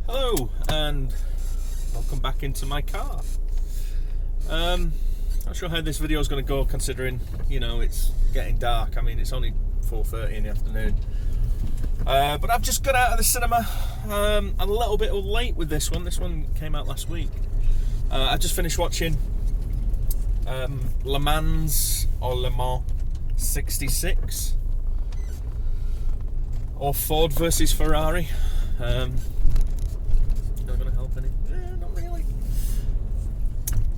Hello and welcome back into my car. Not sure how this video is going to go, considering it's getting dark. I mean, it's only 4:30 in the afternoon, but I've just got out of the cinema. I'm a little bit late with this one. This one came out last week. I just finished watching Le Mans 66, or Ford versus Ferrari. Not going to help any? Not really.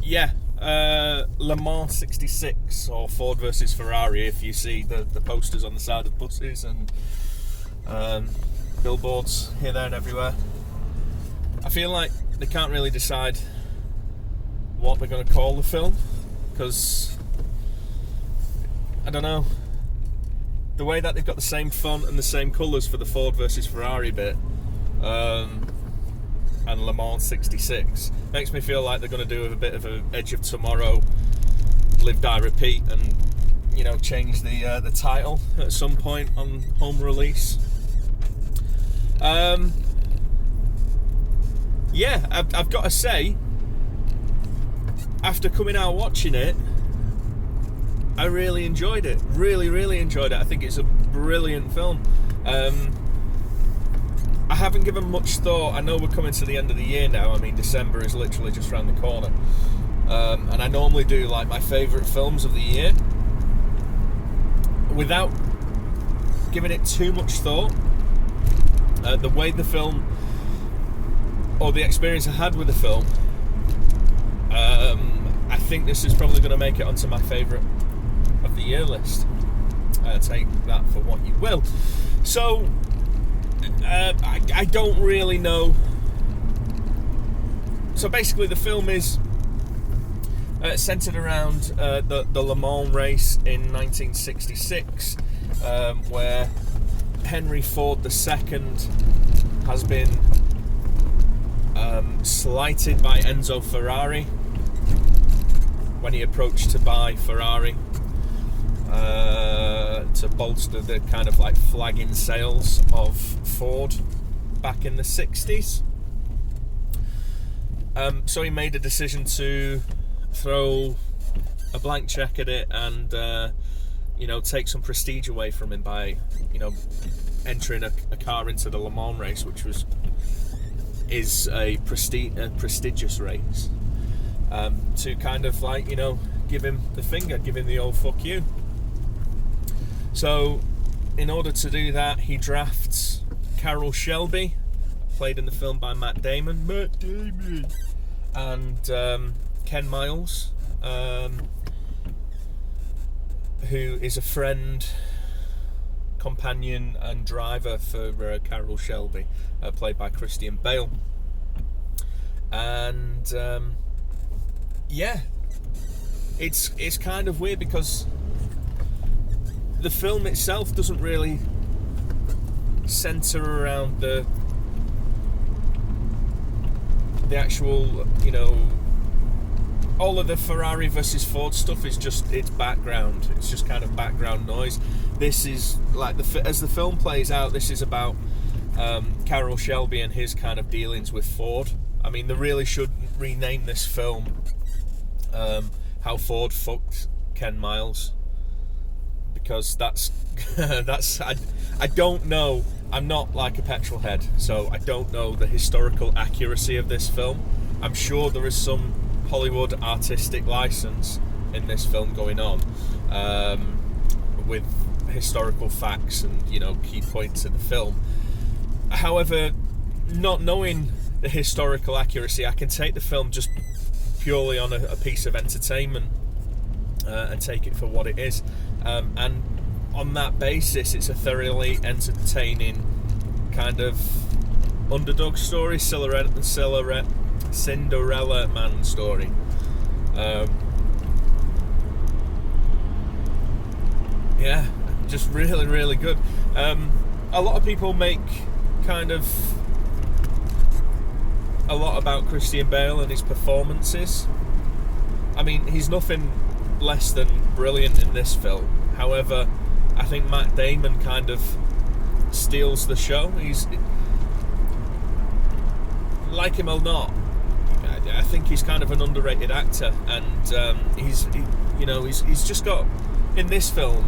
Yeah, Le Mans 66, or Ford versus Ferrari, if you see the posters on the side of buses and billboards here, there and everywhere. I feel like they can't really decide what they're going to call the film, because I don't know, the way that they've got the same font and the same colours for the Ford versus Ferrari bit and Le Mans 66 makes me feel like they're going to do a bit of an Edge of Tomorrow, Live Die Repeat, and change the title at some point on home release. Yeah, I've got to say, after coming out watching it, I really enjoyed it. Really enjoyed it. I think it's a brilliant film. I haven't given much thought. I know we're coming to the end of the year now. I mean, December is literally just around the corner. And I normally do like my favourite films of the year without giving it too much thought. The way the film, or the experience I had with the film, I think this is probably going to make it onto my favourite of the year list. Take that for what you will. So I don't really know. So basically the film is centred around the Le Mans race in 1966, where Henry Ford II has been slighted by Enzo Ferrari when he approached to buy Ferrari, to bolster the kind of like flagging sales of Ford back in the 60s. So he made a decision to throw a blank check at it and take some prestige away from him by entering a car into the Le Mans race, which is a prestigious race, to kind of like give him the finger, give him the old fuck you. So in order to do that, he drafts Carroll Shelby, played in the film by Matt Damon, and Ken Miles, who is a friend, companion and driver for Carroll Shelby, played by Christian Bale. And yeah, it's kind of weird because the film itself doesn't really centre around the actual, all of the Ferrari versus Ford stuff is just its background. It's just kind of background noise. This is like as the film plays out, this is about Carroll Shelby and his kind of dealings with Ford. I mean, they really should rename this film How Ford Fucked Ken Miles, because that's I don't know. I'm not like a petrol head, so I don't know the historical accuracy of this film. I'm sure there is some Hollywood artistic license in this film going on, with historical facts and key points of the film. However, not knowing the historical accuracy, I can take the film just purely on a piece of entertainment, and take it for what it is, and on that basis it's a thoroughly entertaining kind of underdog story, Cinderella man story. Yeah, just really good. A lot of people make kind of a lot about Christian Bale and his performances. I mean, he's nothing less than brilliant in this film. However, I think Matt Damon kind of steals the show. like him or not, I think he's kind of an underrated actor, and he's just got in this film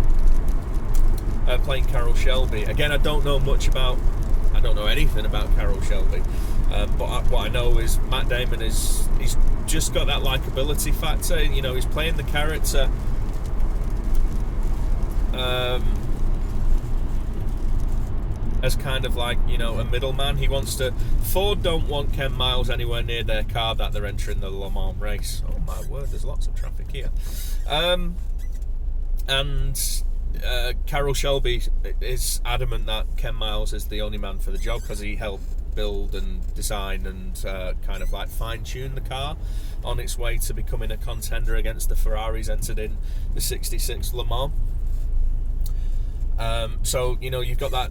playing Carroll Shelby. Again, I don't know anything about Carroll Shelby, but what I know is Matt Damon he's just got that likability factor. You know, he's playing the character as kind of like, you know, a middleman. Ford don't want Ken Miles anywhere near their car that they're entering the Le Mans race. Oh my word, there's lots of traffic here. And Carroll Shelby is adamant that Ken Miles is the only man for the job because he helped build and design and kind of like fine-tune the car on its way to becoming a contender against the Ferraris entered in the 66 Le Mans. So, you know, you've got that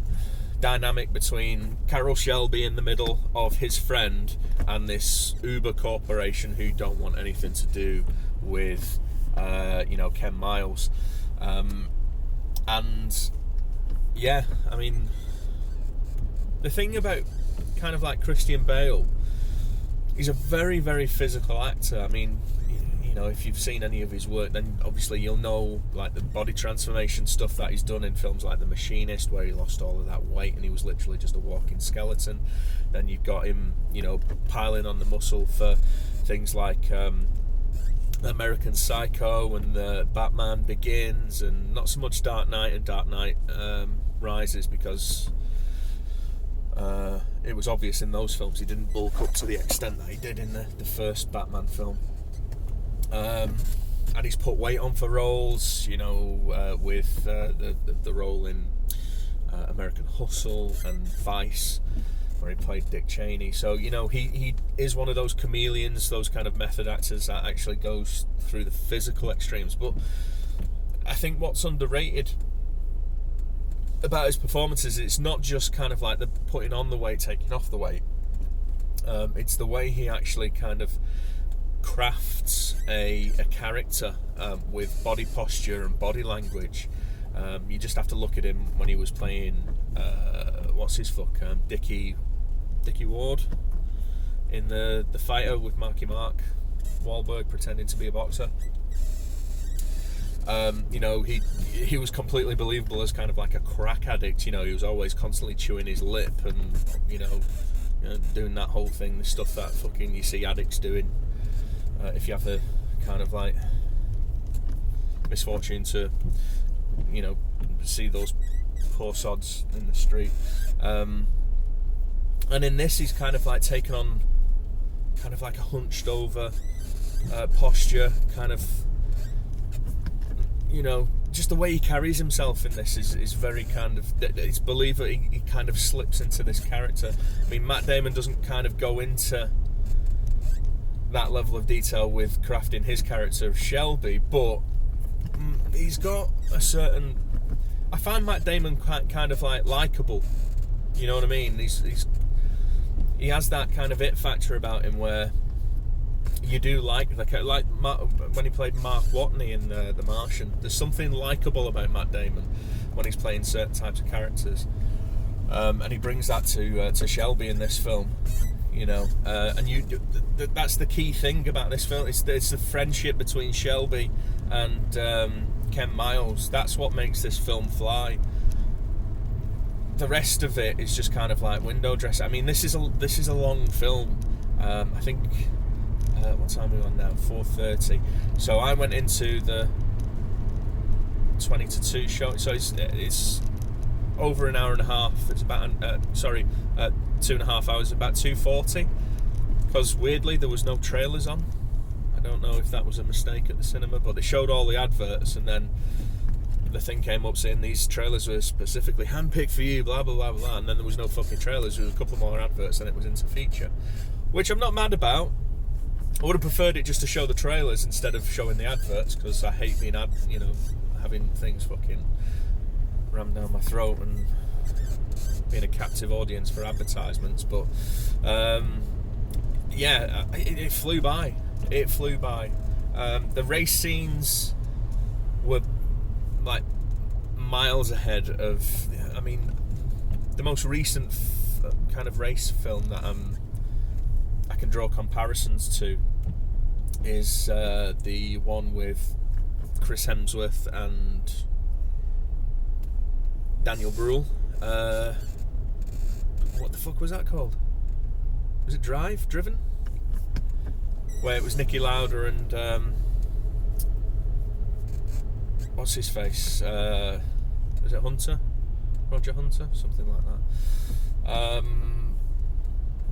dynamic between Carroll Shelby in the middle of his friend and this Uber corporation who don't want anything to do with Ken Miles. And yeah, I mean, the thing about kind of like Christian Bale, he's a very, very physical actor. I mean, you know, if you've seen any of his work, then obviously you'll know like the body transformation stuff that he's done in films like The Machinist, where he lost all of that weight and he was literally just a walking skeleton. Then you've got him, you know, piling on the muscle for things like American Psycho and Batman Begins, and not so much Dark Knight and Dark Knight Rises, because it was obvious in those films he didn't bulk up to the extent that he did in the first Batman film. And he's put weight on for roles, you know, with the role in American Hustle and Vice, where he played Dick Cheney. So, you know, he is one of those chameleons, those kind of method actors that actually goes through the physical extremes. But I think what's underrated about his performances, it's not just kind of like the putting on the weight, taking off the weight. It's the way he actually kind of crafts a character with body posture and body language. You just have to look at him when he was playing Dickie Ward in the Fighter with Marky Mark Wahlberg pretending to be a boxer. You know, he was completely believable as kind of like a crack addict. You know, he was always constantly chewing his lip and you know doing that whole thing, the stuff that fucking you see addicts doing. If you have the kind of like misfortune to, you know, see those poor sods in the street. And in this, he's kind of like taken on kind of like a hunched over posture, kind of, you know, just the way he carries himself in this is very kind of, it's believable. He kind of slips into this character. I mean, Matt Damon doesn't kind of go into that level of detail with crafting his character of Shelby, but he's got a certain, I find Matt Damon kind of like likable, you know what I mean? He has that kind of it factor about him where you do like when he played Mark Watney in The Martian. There's something likable about Matt Damon when he's playing certain types of characters, and he brings that to Shelby in this film. You know, and that's the key thing about this film. It's the friendship between Shelby and Ken Miles. That's what makes this film fly. The rest of it is just kind of like window dressing. I mean, this is a long film. I think what time are we on now? 4:30. So I went into the 20 to 2 show. So it's over an hour and a half. It's about 2.5 hours, about 2:40, because weirdly there was no trailers on. I don't know if that was a mistake at the cinema, but they showed all the adverts and then the thing came up saying these trailers were specifically handpicked for you, blah blah blah blah, and then there was no fucking trailers. There was a couple more adverts and it was into feature, which I'm not mad about. I would have preferred it just to show the trailers instead of showing the adverts, because I hate being having things fucking rammed down my throat and being a captive audience for advertisements. But it flew by. The race scenes were like miles ahead of, I mean, the most recent kind of race film that I'm I can draw comparisons to is the one with Chris Hemsworth and Daniel Bruhl. What the fuck was that called? Was it Driven? Where it was Niki Lauda and what's his face? Was it Hunter? Roger Hunter? Something like that.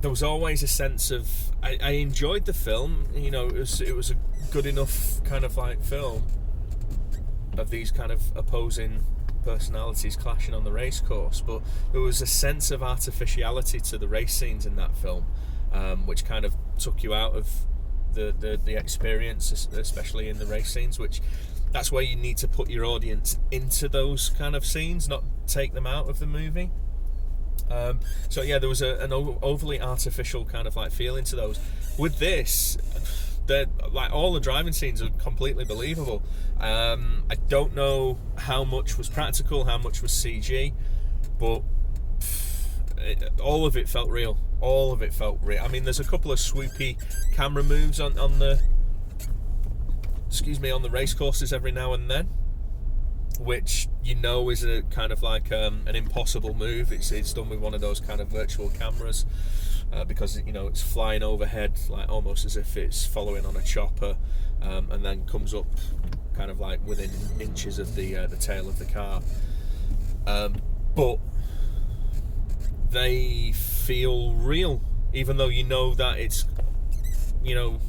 There was always a sense of I enjoyed the film. You know, it was a good enough kind of like film of these kind of opposing personalities clashing on the race course, but there was a sense of artificiality to the race scenes in that film, which kind of took you out of the experience, especially in the race scenes, which that's where you need to put your audience into those kind of scenes, not take them out of the movie. So yeah, there was an overly artificial kind of like feeling to those. With this, like all the driving scenes are completely believable. I don't know how much was practical, how much was CG, but all of it felt real. All of it felt real. I mean, there's a couple of swoopy camera moves on the race courses every now and then, which you know is a kind of like an impossible move. It's done with one of those kind of virtual cameras, because you know it's flying overhead, like almost as if it's following on a chopper, and then comes up kind of like within inches of the tail of the car. But they feel real, even though you know that it's, you know,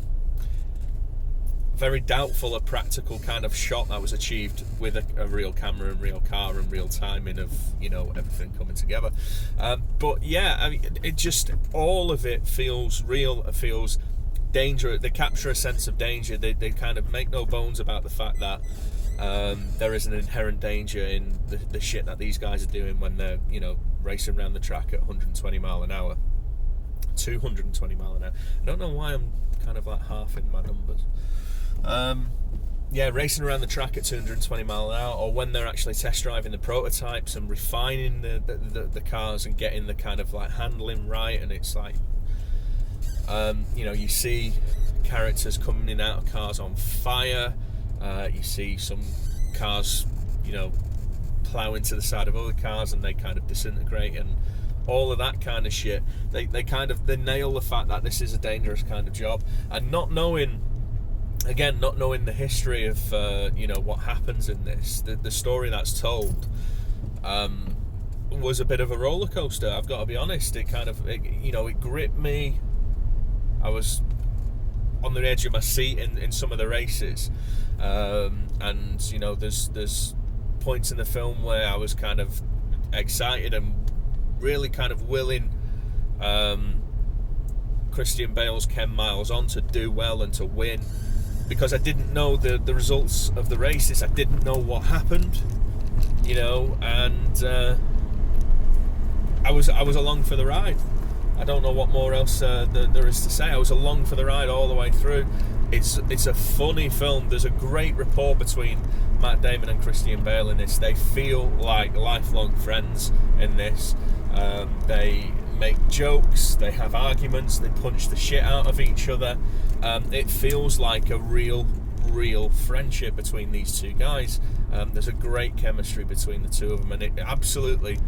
very doubtful a practical kind of shot that was achieved with a real camera and real car and real timing of, you know, everything coming together. But yeah, I mean, it just, all of it feels real. It feels danger. They capture a sense of danger. They kind of make no bones about the fact that there is an inherent danger in the shit that these guys are doing when they're, you know, racing around the track at 120 mile an hour, 220 mile an hour. I don't know why I'm kind of like half in my numbers. Yeah, racing around the track at 220 mile an hour, or when they're actually test driving the prototypes and refining the cars and getting the kind of like handling right. And it's like, you know, you see characters coming in and out of cars on fire. You see some cars, you know, plow into the side of other cars and they kind of disintegrate, and all of that kind of shit. They nail the fact that this is a dangerous kind of job, and not knowing the history of you know, what happens in this, the story that's told, was a bit of a roller coaster. I've got to be honest. It gripped me. I was on the edge of my seat in some of the races, and you know, there's points in the film where I was kind of excited and really kind of willing Christian Bale's Ken Miles on to do well and to win, because I didn't know the results of the races. I didn't know what happened, you know, and I was along for the ride. I don't know what more else there is to say. I was along for the ride all the way through. It's a funny film. There's a great rapport between Matt Damon and Christian Bale in this. They feel like lifelong friends in this. They make jokes, they have arguments, they punch the shit out of each other. It feels like a real friendship between these two guys. There's a great chemistry between the two of them, and it absolutely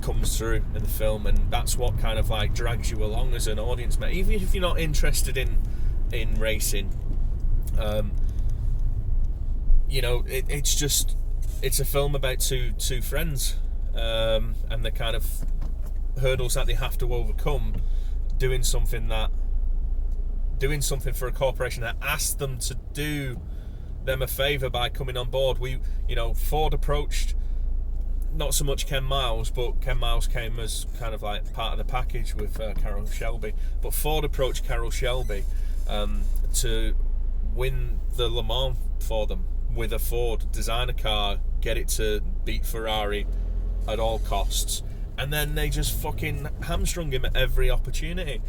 comes through in the film, and that's what kind of like drags you along as an audience, mate. Even if you're not interested in racing, you know, it's a film about two friends, and the kind of hurdles that they have to overcome doing something for a corporation that asked them to do them a favour by coming on board. Ford approached not so much Ken Miles, but Ken Miles came as kind of like part of the package with Carroll Shelby. But Ford approached Carroll Shelby to win the Le Mans for them with a Ford, design a car, get it to beat Ferrari at all costs, and then they just fucking hamstrung him at every opportunity,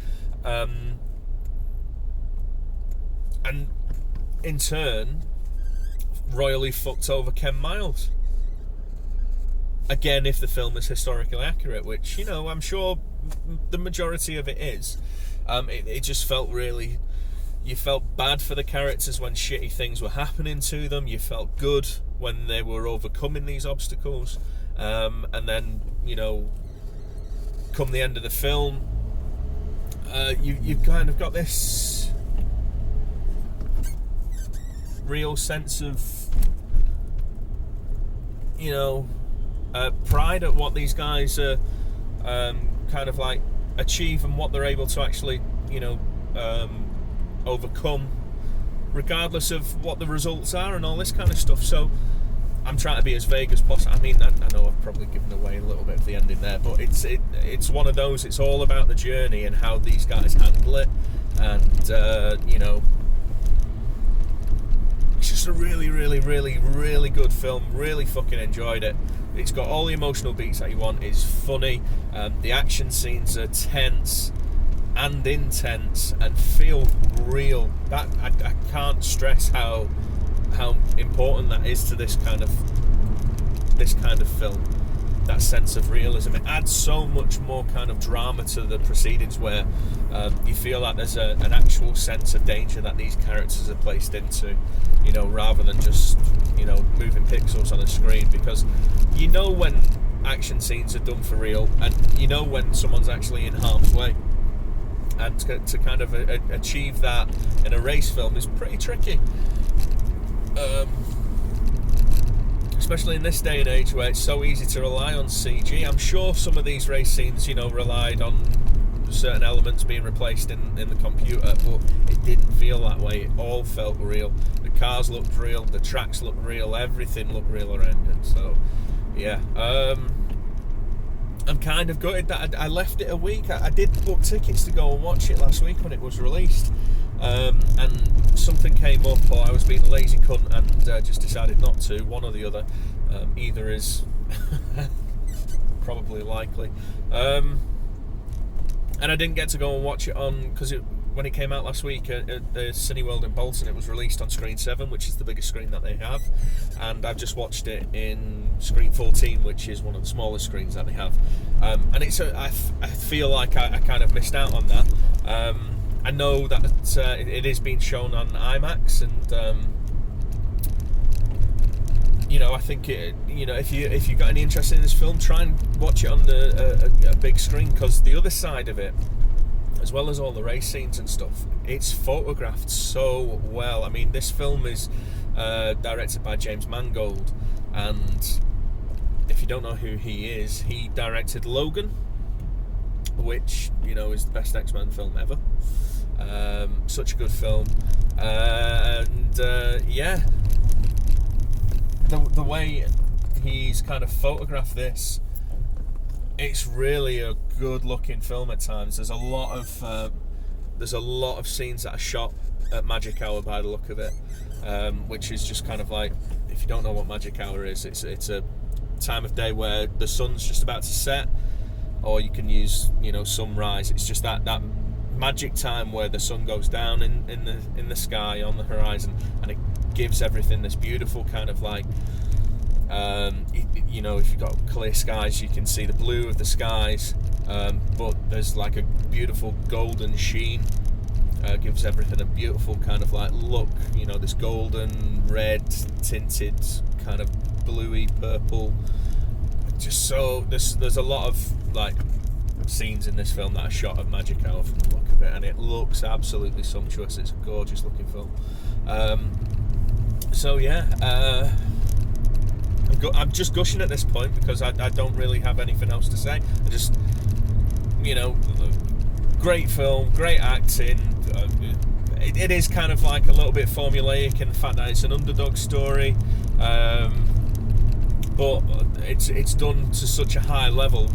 and in turn royally fucked over Ken Miles. Again, if the film is historically accurate, which, you know, I'm sure the majority of it is, It just felt really. You felt bad for the characters when shitty things were happening to them. You felt good when they were overcoming these obstacles. And then, come the end of the film, you've kind of got this real sense of, pride at what these guys are kind of like achieve and what they're able to actually, overcome, regardless of what the results are and all this kind of stuff. So I'm trying to be as vague as possible. I mean, I know I've probably given away a little bit of the ending there, but it's one of those. It's all about the journey and how these guys handle it, and it's just a really, really, really, really good film. Really fucking enjoyed it. It's got all the emotional beats that you want. It's funny. The action scenes are tense and intense and feel real. That I can't stress how important that is to this kind of film. That sense of realism. It adds so much more kind of drama to the proceedings, where you feel like there's an actual sense of danger that these characters are placed into, rather than just moving pixels on a screen. Because when action scenes are done for real, and when someone's actually in harm's way. And to kind of achieve that in a race film is pretty tricky. Especially in this day and age where it's so easy to rely on CG. I'm sure some of these race scenes, relied on certain elements being replaced in the computer, but it didn't feel that way. It all felt real. The cars looked real, the tracks looked real, everything looked real around it. So, yeah. I'm kind of gutted that I left it a week. I did book tickets to go and watch it last week when it was released, and something came up, or I was being a lazy cunt and just decided not to. One or the other. Either is probably likely. And I didn't get to go and watch it on, because when it came out last week at the Cineworld in Bolton, it was released on Screen 7, which is the biggest screen that they have, and I've just watched it in Screen 14, which is one of the smallest screens that they have, and I feel like I kind of missed out on that. I know that it is being shown on IMAX, and I think if you got any interest in this film, try and watch it on a big screen, because the other side of it, as well as all the race scenes and stuff, it's photographed so well. I mean, this film is directed by James Mangold, and if you don't know who he is, he directed Logan, which is the best X-Men film ever. Such a good film, and yeah, the way he's kind of photographed this, it's really a good looking film at times. There's a lot of scenes that are shot at magic hour by the look of it, which is just kind of like, if you don't know what magic hour is, it's a time of day where the sun's just about to set, or you can use sunrise. It's just that magic time where the sun goes down in the sky on the horizon, and it gives everything this beautiful kind of like, if you've got clear skies, you can see the blue of the skies, but there's like a beautiful golden sheen, gives everything a beautiful kind of like look, this golden red tinted kind of bluey purple. Just so there's a lot of like scenes in this film that are shot at magic hour from the look of it, and it looks absolutely sumptuous. It's a gorgeous looking film. So yeah, I'm just gushing at this point because I don't really have anything else to say. I just, great film, great acting. It is kind of like a little bit formulaic in the fact that it's an underdog story, but it's done to such a high level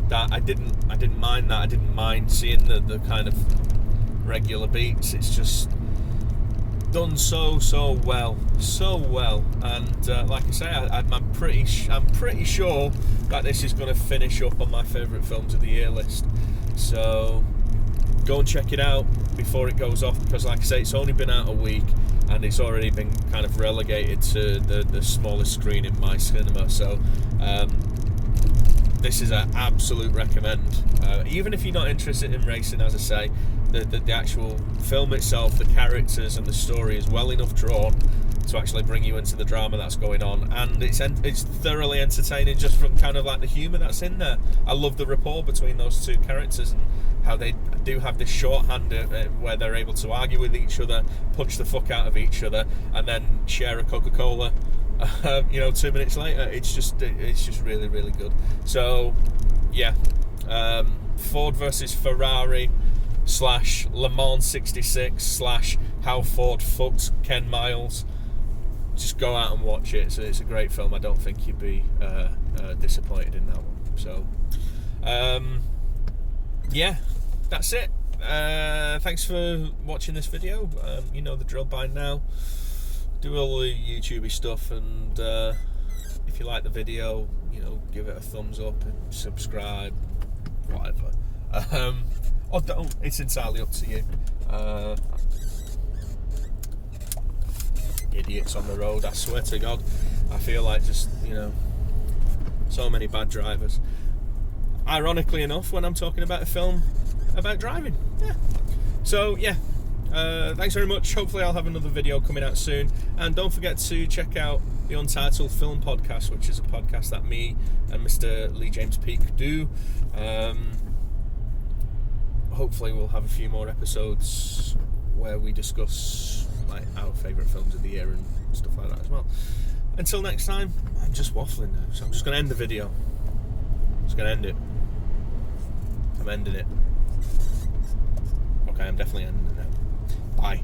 that I didn't mind that. I didn't mind seeing the kind of regular beats. It's just done so well, and like I say, I'm pretty sure that this is going to finish up on my favourite films of the year list. So go and check it out before it goes off, because like I say, it's only been out a week and it's already been kind of relegated to the smallest screen in my cinema. So this is an absolute recommend. Even if you're not interested in racing, as I say, the actual film itself, the characters and the story is well enough drawn to actually bring you into the drama that's going on, and it's thoroughly entertaining just from kind of like the humour that's in there. I love the rapport between those two characters and how they do have this shorthand where they're able to argue with each other, punch the fuck out of each other, and then share a Coca-Cola 2 minutes later. It's just really, really good. So yeah, Ford versus Ferrari / Le Mans 66 / How Ford Fucked Ken Miles. Just go out and watch it. It's a great film. I don't think you'd be disappointed in that one. So yeah, that's it. Thanks for watching this video. You know the drill by now. Do all the YouTubey stuff, and if you like the video, give it a thumbs up and subscribe, whatever. Or don't. It's entirely up to you. Idiots on the road, I swear to God. I feel like just, so many bad drivers. Ironically enough, when I'm talking about a film about driving. Yeah. So, yeah. Thanks very much. Hopefully I'll have another video coming out soon. And don't forget to check out the Untitled Film Podcast, which is a podcast that me and Mr. Lee James Peake do. Hopefully we'll have a few more episodes where we discuss like our favourite films of the year and stuff like that as well. Until next time, I'm just waffling now, so I'm just going to end the video. I'm just going to end it. I'm ending it. Okay, I'm definitely ending it now. Bye.